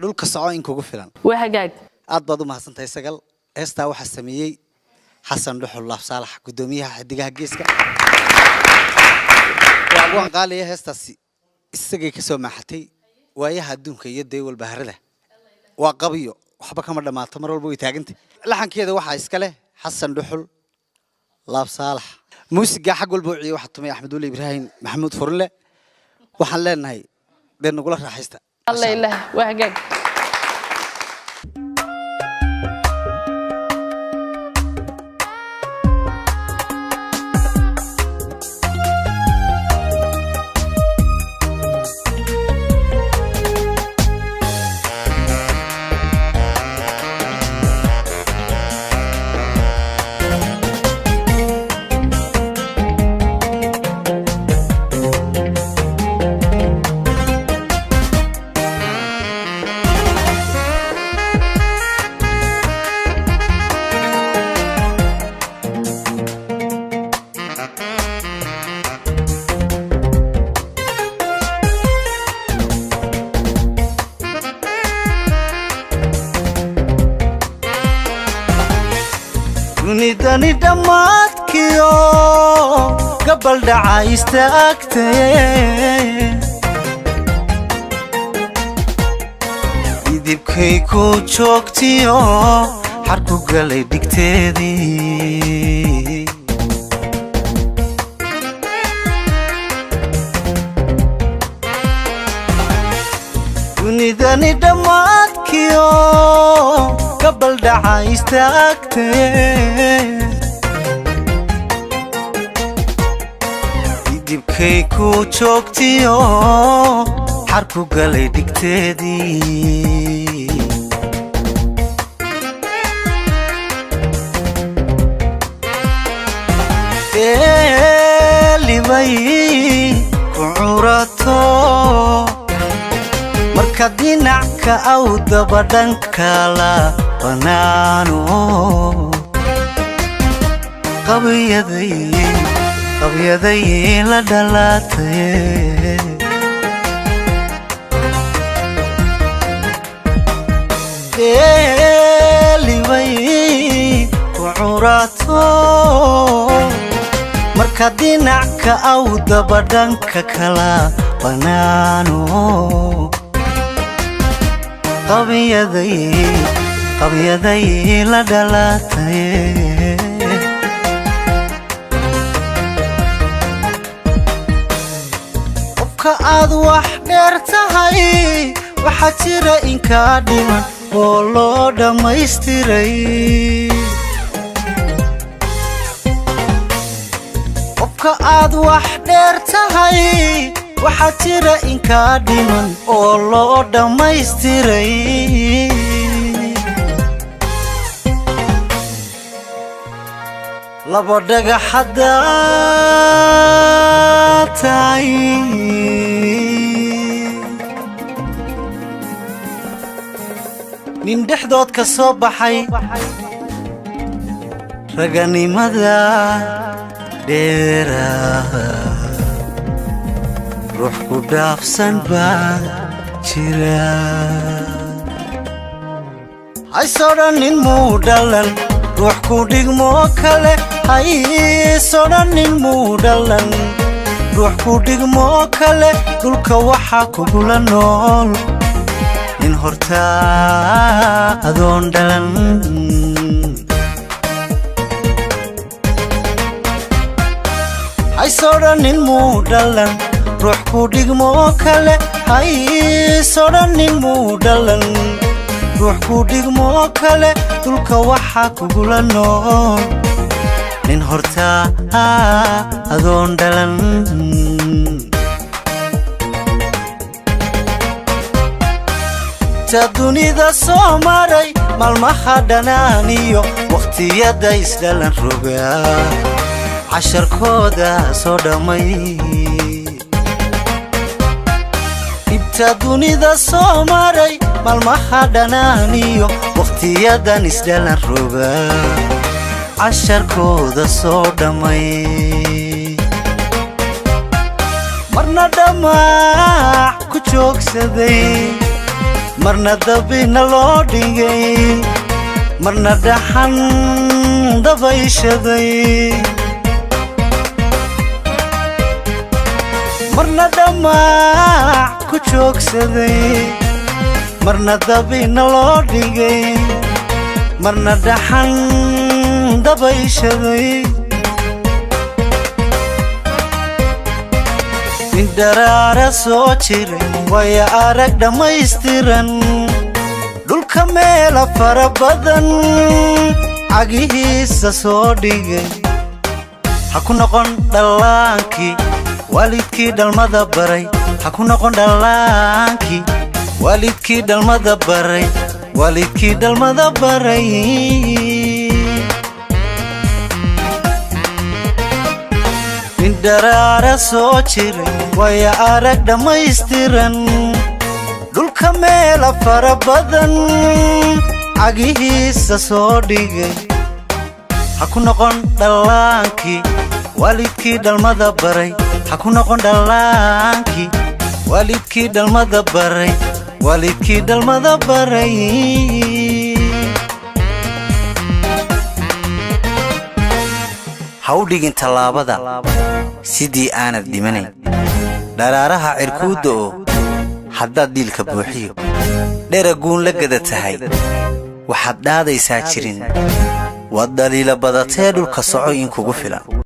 dhulka soco in kugu filan waa hagaag aad baad u mahadsantahay sagal heestaa waxa sameeyay xasan dhuxul laaf saalax gudoomiyaha xidigaha geeska waan qaaliye heestaasi isagay ka soo maaxatay waayaha adduunka iyo deewal baharada waa qabiyo waxba kama dhamaato mar walba way taagantay laxankeeda waxa iska leh xasan dhuxul laaf saalax muusiga xaq walba wixii waxa tumay Axmed Wali Ibrahim Maxamuud Furle waxaan leenahay deen nagula raaxaysta الله إله وهجاج نداني دماتكيو قبل دعايستاكتي يديبكيكو تشوكتيو حركو قالي ديكتيدي نداني دماتكيو قبل دعايستاكتي يديبكيكو تشوكتيو حركو قالي ديكتيدي اللي بي كعوراتو مركدينك أو دبدنك لا بنانو قبيضي لدلاتي اللي بي كعوراتو مركدينك أو دبدنك كلا بنانو قبيضي لدلاتي وبك أضوح نرتهي وحتيرا إنكا ديما ولو دميستيري وبك أضوح نرتهي وحتيرا إنكا ديما ولو دميستيري لبدغ حداتاي nin dhexdood ka soo baxay raganimada dheera ruux ku dhaafsan baa jira hay sodhanin muu dhalan ruux ku dhigmo kale hay sodhanin muu dhalan ruux ku dhigmo kale dhulka waxa kugula nool nin hortaa adoon dhalan hay sodhanin muu dhalan ruux ku dhigmo kale hay sodhanin muu dhalan ruux ku dhigmo kale dhulka waxa kugula nool nin hortaa adoon dhalan ta dunida soo maray maalmaha dhanaaniyo waqtiyada isdhalan rogaa casharkooda soo dhamay ibta dunida soo maray maalmaha dhanaaniyo waqtiyadan isdhalan rogaa casharkooda soo dhamay marna dhamaac ku joogsaday marna dabina loo dhigay marna dhaxan dabayshaday marna dhamaac ku joogsaday marna dabina loo dhigay marna dhaxan dabayshaday in daraara soo jiray waya arag dhammaystiran dhulka meela fara badan cagihiisa soo dhigay ha ku noqon dhallaankii waalidkii dhalmada baray ha ku noqon dhallaankii waalidkii dhalmada baray waalidkii dhalmada baray in daraara soo jiray waya arag dhammaystiran dhulka meela fara badan cagihiisa soo dhigay ha ku noqon dhallaankii waalidkii dhalmada baray ha ku noqon dhallaankii waalidkii dhalmada baray waalidkii dhalmada baray ha u dhigin tallaabada sidii aanad dhimanayn dharaaraha cirkuudda oo haddaad dhiilka buuxiyo dheraguun la gada tahay waxaad dhaadaysaa jirin waad dhaliila badatee dhulka soco in kugu filan